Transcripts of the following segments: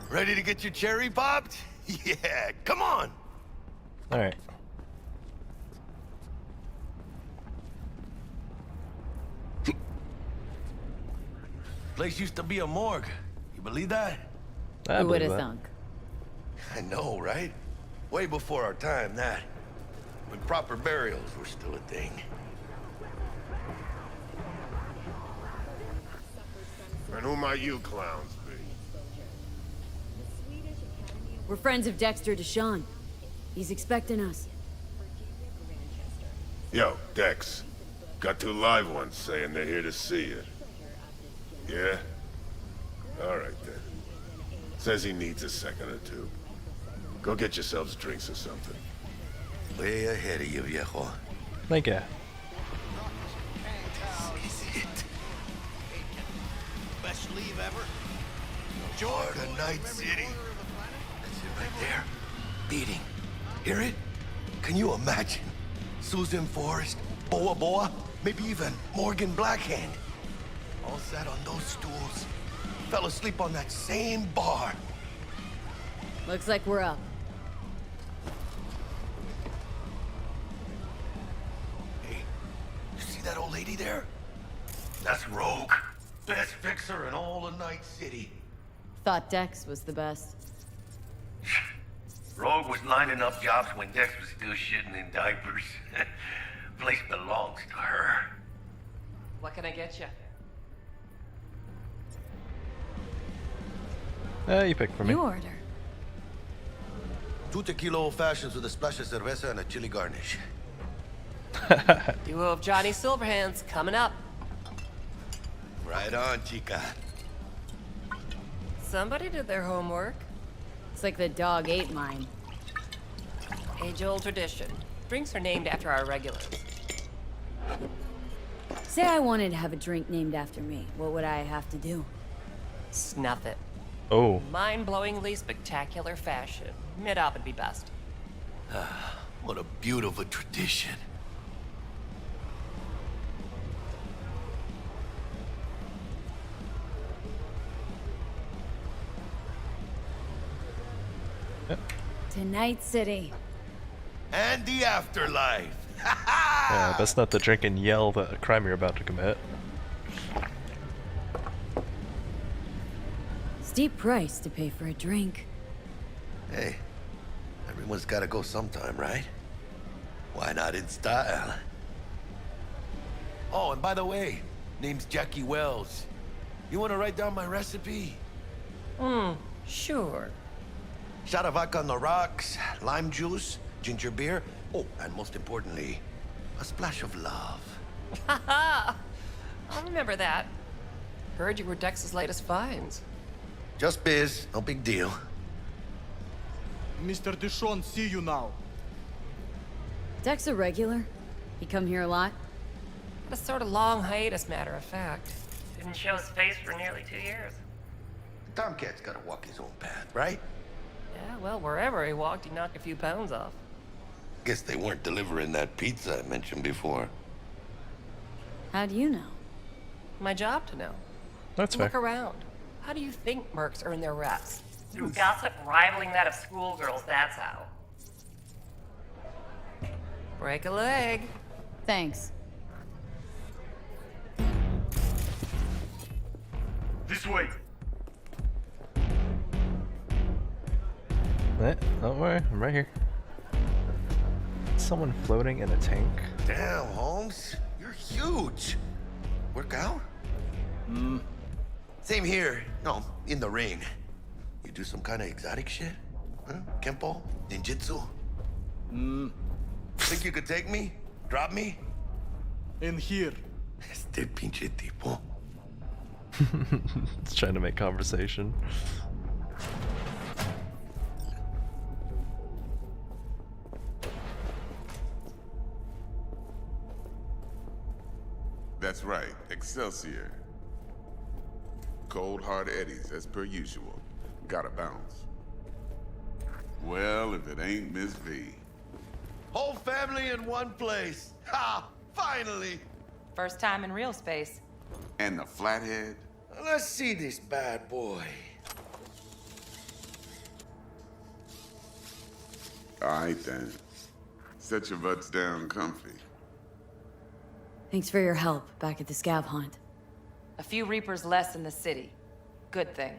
Ready to get your cherry popped? Yeah, come on! Alright. Place used to be a morgue. You believe that? I Who would believe have that. thunk? I know, right? Way before our time, that. When proper burials were still a thing. And who might you clowns be? We're friends of Dexter Deshawn. He's expecting us. Yo, Dex. Got two live ones saying they're here to see you. Yeah? Alright then. Says he needs a second or two. Go get yourselves drinks or something. Way ahead of you, viejo. Thank you. This is it. Best leave ever. Jordan, Night City. That's it right there. Beating. Hear it? Can you imagine? Susan Forrest, Boa Boa, maybe even Morgan Blackhand. All sat on those stools. Fell asleep on that same bar. Looks like we're up. Hey, you see that old lady there? That's Rogue. Best fixer in all of Night City. Thought Dex was the best. Rogue was lining up jobs when Dex was still shitting in diapers. Place belongs to her. What can I get you? You pick for me. You order. 2 tequila old fashions with a splash of cerveza and a chili garnish. Duo of Johnny Silverhands coming up. Right on, chica. Somebody did their homework. It's like the dog ate mine. Age-old tradition. Drinks are named after our regulars. Say I wanted to have a drink named after me. What would I have to do? Snuff it. Oh. Mind-blowingly spectacular fashion. Mid-op would be best. What a beautiful tradition. To Night City. And the afterlife. Yeah, best not to drink and yell the crime you're about to commit. Steep price to pay for a drink. Hey, everyone's gotta go sometime, right? Why not in style? Oh, and by the way, name's Jackie Wells. You wanna write down my recipe? Sure. Shot of vodka on the rocks, lime juice, ginger beer. Oh, and most importantly, a splash of love. I'll remember that. Heard you were Dex's latest finds. Just biz, no big deal. Mr. Deshawn, see you now. Dex a regular? He come here a lot? A sort of long hiatus, matter of fact. Didn't show his face for nearly 2 years. Tomcat's gotta walk his own path, right? Yeah, well, wherever he walked, he knocked a few pounds off. Guess they weren't delivering that pizza I mentioned before. How do you know? My job to know. That's fair. Look around. How do you think mercs earn their reps? Through gossip rivaling that of schoolgirls, that's how. Break a leg. Thanks. This way. Don't worry, I'm right here. Someone floating in a tank. Damn, Holmes. You're huge. Work out? Same here. No, in the ring. You do some kind of exotic shit? Huh? Kempo? Ninjutsu? Think you could take me? Drop me? In here. Este pinche tipo. It's trying to make conversation. That's right, Excelsior. Cold hard eddies, as per usual. Gotta bounce. Well, if it ain't Miss V. Whole family in one place. Ha! Finally! First time in real space. And the flathead? Let's see this bad boy. All right, then. Set your butts down comfy. Thanks for your help back at the scav hunt. A few Reapers less in the city. Good thing.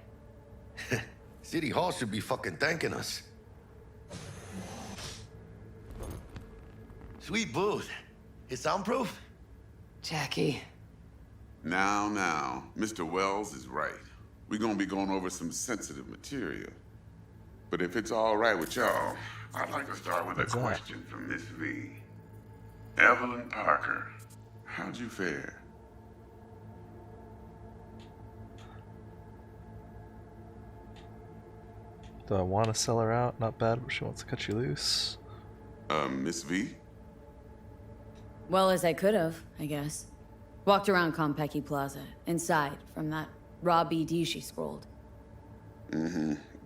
City Hall should be fucking thanking us. Sweet booth. It's soundproof? Jackie. Now, Mr. Wells is right. We're gonna be going over some sensitive material. But if it's all right with y'all, I'd like to start with a question from Miss V. Evelyn Parker, how'd you fare? Do I want to sell her out? Not bad, but she wants to cut you loose. Miss V? Well as I could have, I guess. Walked around Konpeki Plaza, inside, from that raw BD she scrolled.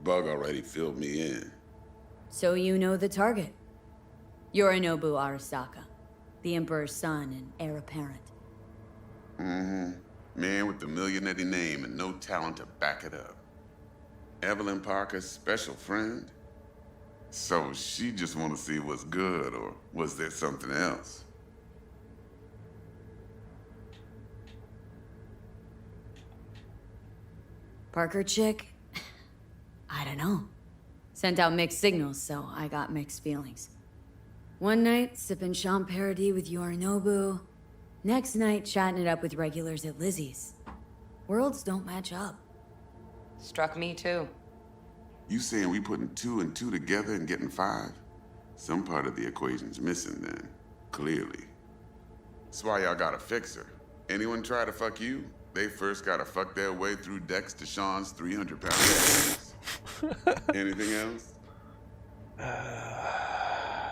Bug already filled me in. So you know the target. Yorinobu Arasaka, the Emperor's son and heir apparent. Man with the millionaire name and no talent to back it up. Evelyn Parker's special friend? So she just want to see what's good, or was there something else? Parker chick? I don't know. Sent out mixed signals, so I got mixed feelings. One night, sipping Champagne with Yorinobu. Next night, chatting it up with regulars at Lizzie's. Worlds don't match up. Struck me too. You saying we putting 2 and 2 together and getting 5? Some part of the equation's missing then, clearly. That's why y'all gotta fix her. Anyone try to fuck you, they first gotta fuck their way through Dex Deshawn's 300-pound ass. Anything else?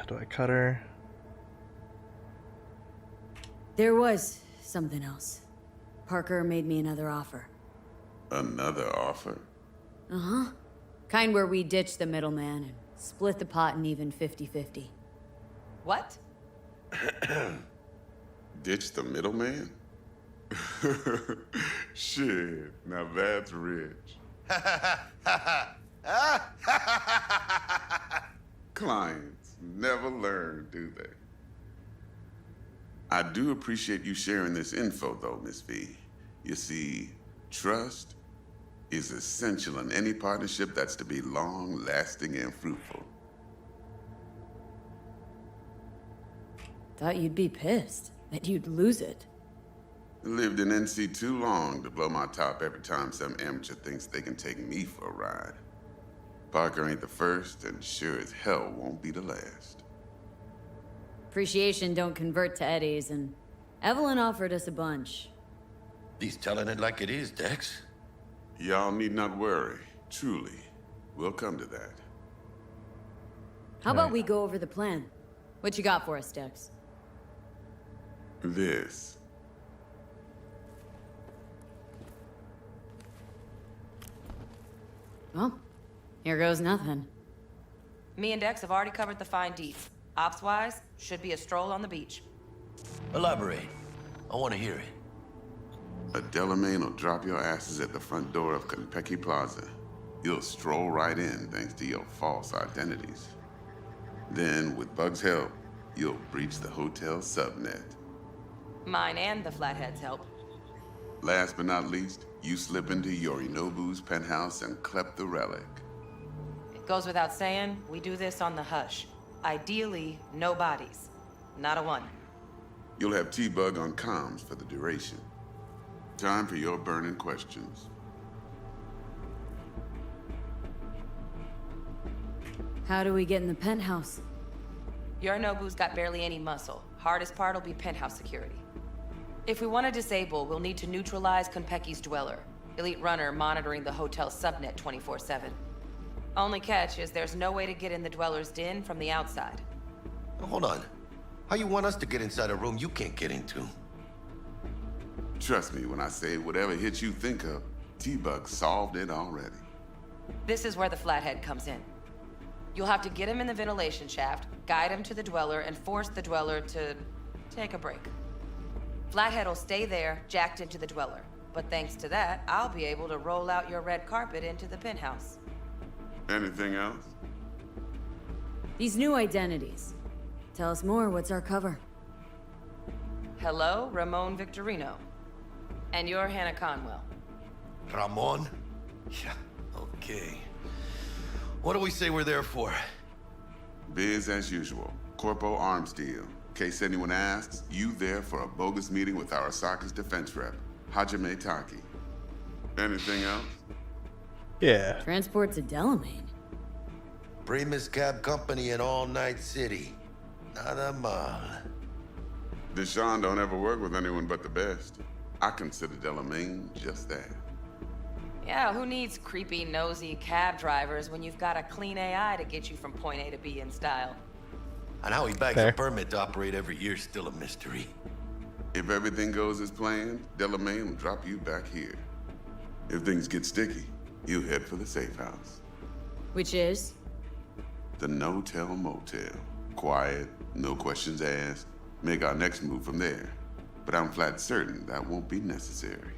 Do I cut her? There was something else. Parker made me another offer. Another offer? Uh-huh. Kind where we ditch the middleman and split the pot in even 50-50. What? Ditch the middleman? Shit, now that's rich. Clients never learn, do they? I do appreciate you sharing this info, though, Miss V. You see, trust is essential in any partnership that's to be long-lasting and fruitful. Thought you'd be pissed, that you'd lose it. Lived in NC too long to blow my top every time some amateur thinks they can take me for a ride. Parker ain't the first, and sure as hell won't be the last. Appreciation don't convert to eddies, and Evelyn offered us a bunch. He's telling it like it is, Dex. Y'all need not worry. Truly, we'll come to that. How about we go over the plan? What you got for us, Dex? This. Well, here goes nothing. Me and Dex have already covered the fine deets. Ops-wise, should be a stroll on the beach. Elaborate. I want to hear it. A Delamain will drop your asses at the front door of Konpeki Plaza. You'll stroll right in thanks to your false identities. Then, with Bug's help, you'll breach the hotel subnet. Mine and the Flathead's help. Last but not least, you slip into Yorinobu's penthouse and clep the relic. It goes without saying, we do this on the hush. Ideally, no bodies. Not a one. You'll have T-Bug on comms for the duration. Time for your burning questions. How do we get in the penthouse? Yorinobu's got barely any muscle. Hardest part will be penthouse security. If we want to disable, we'll need to neutralize Konpeki's dweller. Elite runner monitoring the hotel subnet 24/7. Only catch is there's no way to get in the dweller's den from the outside. Hold on. How you want us to get inside a room you can't get into? Trust me when I say whatever hit you think of, T-Bug solved it already. This is where the Flathead comes in. You'll have to get him in the ventilation shaft, guide him to the dweller, and force the dweller to take a break. Flathead will stay there, jacked into the dweller. But thanks to that, I'll be able to roll out your red carpet into the penthouse. Anything else? These new identities. Tell us more, what's our cover? Hello, Ramon Victorino. And you're Hannah Conwell. Ramon? Yeah, okay. What do we say we're there for? Biz as usual. Corpo arms deal. In case anyone asks, you there for a bogus meeting with Arasaka's defense rep, Hajime Taki. Anything else? Yeah. Transport to Delamain. Primus Cab Company in All Night City. Nada mal. Deshaun don't ever work with anyone but the best. I consider Delamain just that. Yeah, who needs creepy, nosy cab drivers when you've got a clean AI to get you from point A to B in style? And how he bags Fair. a permit to operate every year is still a mystery. If everything goes as planned, Delamain will drop you back here. If things get sticky, you head for the safe house. Which is? The no-tell motel. Quiet, no questions asked. Make our next move from there. But I'm flat certain that won't be necessary.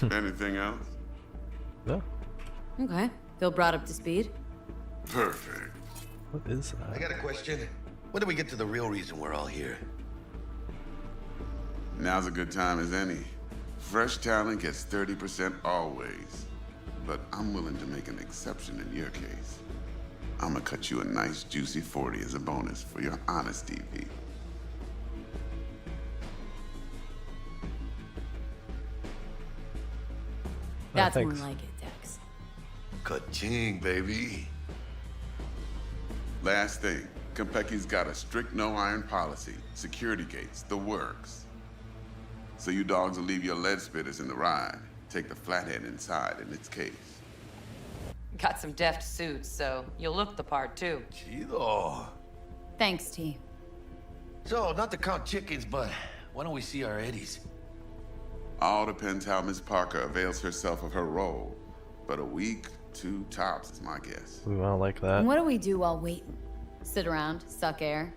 Anything else? No. Okay. Feel brought up to speed? Perfect. What is I that? got a question. When do we get to the real reason we're all here? Now's a good time as any. Fresh talent gets 30% always. But I'm willing to make an exception in your case. I'm gonna cut you a nice juicy 40 as a bonus for your honesty, V. That's more thanks. like it, Dex. Ka-ching, baby. Last thing, Konpeki's got a strict no-iron policy. Security gates, the works. So you dogs will leave your lead spitters in the ride. Take the flathead inside in its case. Got some deft suits, so you'll look the part too. Chido. Thanks, T. So, not to count chickens, but why don't we see our Eddies? All depends how Miss Parker avails herself of her role. But a week, 2 tops is my guess. We don't like that. And what do we do while waiting? Sit around, suck air?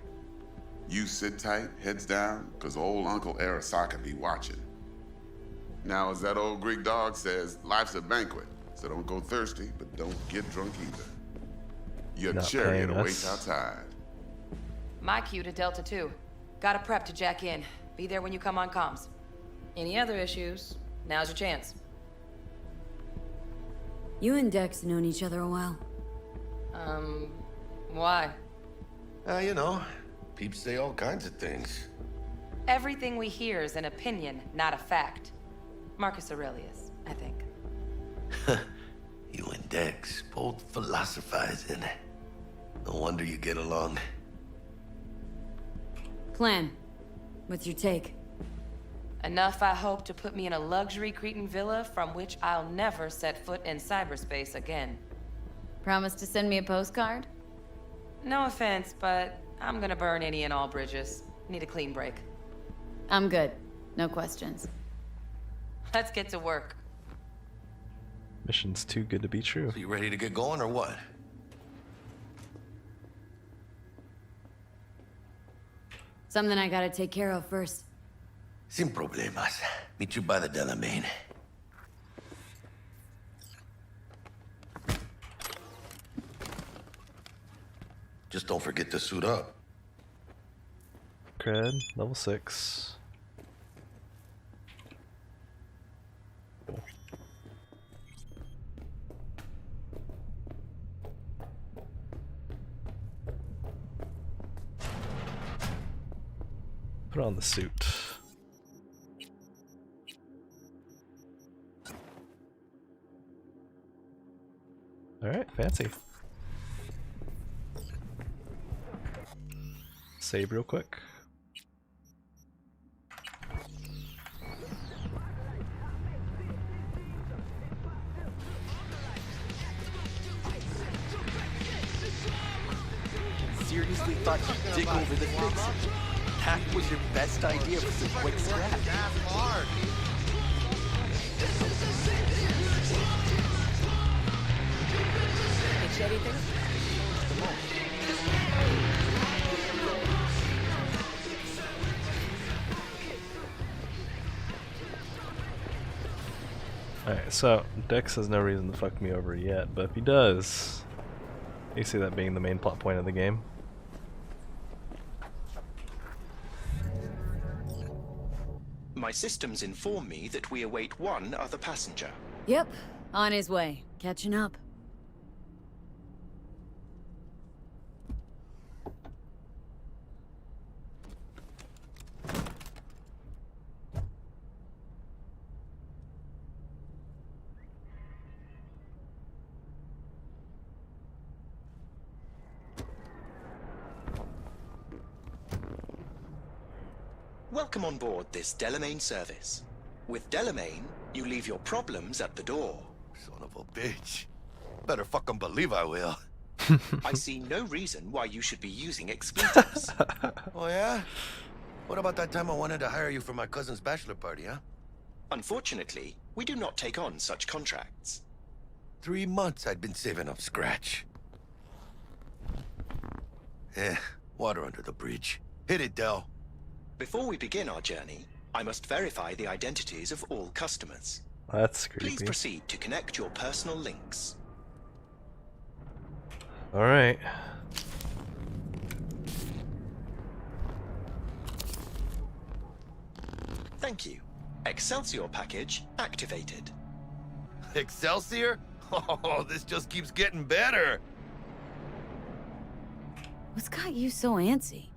You sit tight, heads down, cause old Uncle Arasaka be watching. Now, as that old Greek dog says, life's a banquet, so don't go thirsty, but don't get drunk either. Your Not chariot paying awaits us. outside. My cue to Delta 2. Gotta prep to jack in. Be there when you come on comms. Any other issues? Now's your chance. You and Dex known each other a while. Why? You know, peeps say all kinds of things. Everything we hear is an opinion, not a fact. Marcus Aurelius, I think. You and Dex, both philosophizing. No wonder you get along. Plan. What's your take? Enough, I hope, to put me in a luxury Cretan villa from which I'll never set foot in cyberspace again. Promise to send me a postcard? No offense, but I'm gonna burn any and all bridges. Need a clean break. I'm good. No questions. Let's get to work. Mission's too good to be true. So you ready to get going or what? Something I gotta take care of first. Sin problemas. Meet you by the Delamain. Just don't forget to suit up. Cred, level 6. Cool. Put on the suit. Alright, fancy. Save real quick. Seriously thought you'd dig over the fixes? That was your best idea for some quick scrap. Get you anything? Alright, so Dex has no reason to fuck me over yet, but if he does, you see that being the main plot point of the game. My systems inform me that we await one other passenger. Yep, on his way. Catching up. Welcome on board this Delamain service. With Delamain, you leave your problems at the door. Son of a bitch. Better fucking believe I will. I see no reason why you should be using expletives. Oh, yeah? What about that time I wanted to hire you for my cousin's bachelor party, huh? Unfortunately, we do not take on such contracts. 3 months I'd been saving up scratch. Water under the bridge. Hit it, Del. Before we begin our journey, I must verify the identities of all customers. That's creepy. Please proceed to connect your personal links. Alright. Thank you. Excelsior package activated. Excelsior? Oh, this just keeps getting better. What's got you so antsy?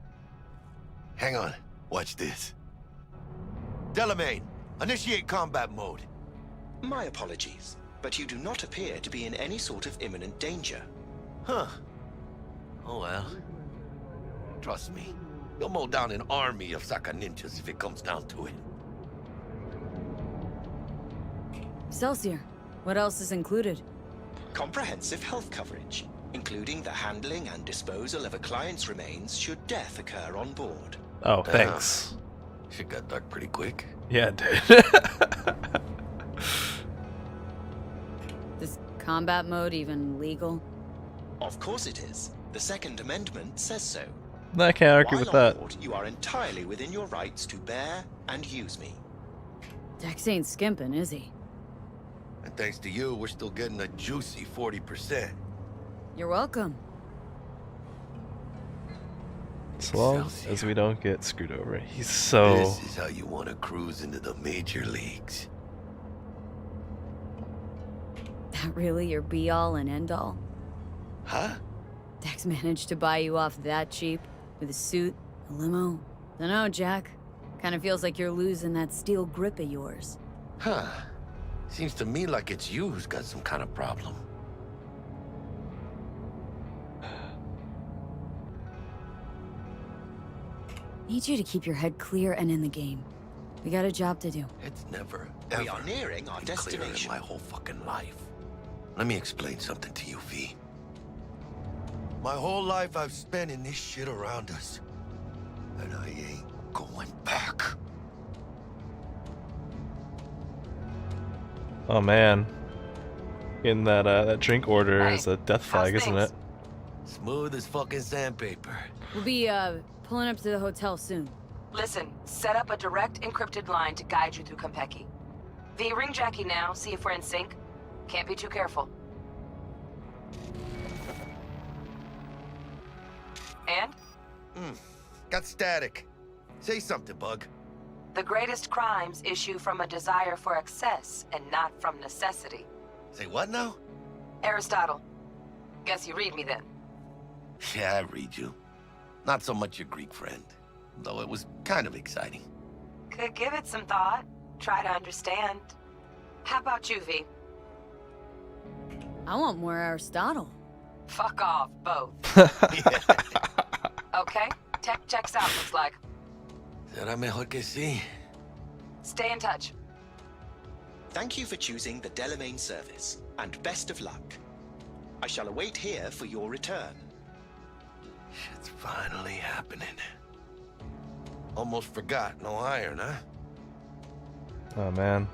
Hang on. Watch this. Delamain, initiate combat mode. My apologies, but you do not appear to be in any sort of imminent danger. Huh. Oh well. Trust me, you'll mow down an army of Saka ninjas if it comes down to it. Excelsior, what else is included? Comprehensive health coverage, including the handling and disposal of a client's remains should death occur on board. Oh, thanks. Shit got dark pretty quick. Yeah, it did. Is combat mode even legal? Of course it is. The Second Amendment says so. I can't argue While with on that. board, you are entirely within your rights to bear and use me. Dex ain't skimping, is he? And thanks to you, we're still getting a juicy 40%. You're welcome. As long as we don't get screwed over. He's so... This is how you want to cruise into the major leagues. That really your be-all and end-all? Huh? Dex managed to buy you off that cheap? With a suit, a limo? Dunno, Jack. Kinda feels like you're losing that steel grip of yours. Huh. Seems to me like it's you who's got some kind of problem. Need you to keep your head clear and in the game. We got a job to do. It's never, We ever are nearing our been clearer in destination. my whole fucking life. Let me explain something to you, V. My whole life I've spent in this shit around us. And I ain't going back. Oh man. In that that drink order Hey, is a death flag, isn't things? it? Smooth as fucking sandpaper. We'll be, pulling up to the hotel soon. Listen, set up a direct encrypted line to guide you through Konpeki. V, ring Jackie now, see if we're in sync. Can't be too careful. And? Got static. Say something, Bug. The greatest crimes issue from a desire for excess and not from necessity. Say what now? Aristotle. Guess you read me then. Yeah, I read you. Not so much your Greek friend, though it was kind of exciting. Could give it some thought. Try to understand. How about you, V? I want more Aristotle. Fuck off, both. Yeah. Okay, tech checks out, looks like. Será mejor que sí. Stay in touch. Thank you for choosing the Delamain service, and best of luck. I shall await here for your return. Shit's finally happening. Almost forgot, no iron, huh? Oh man.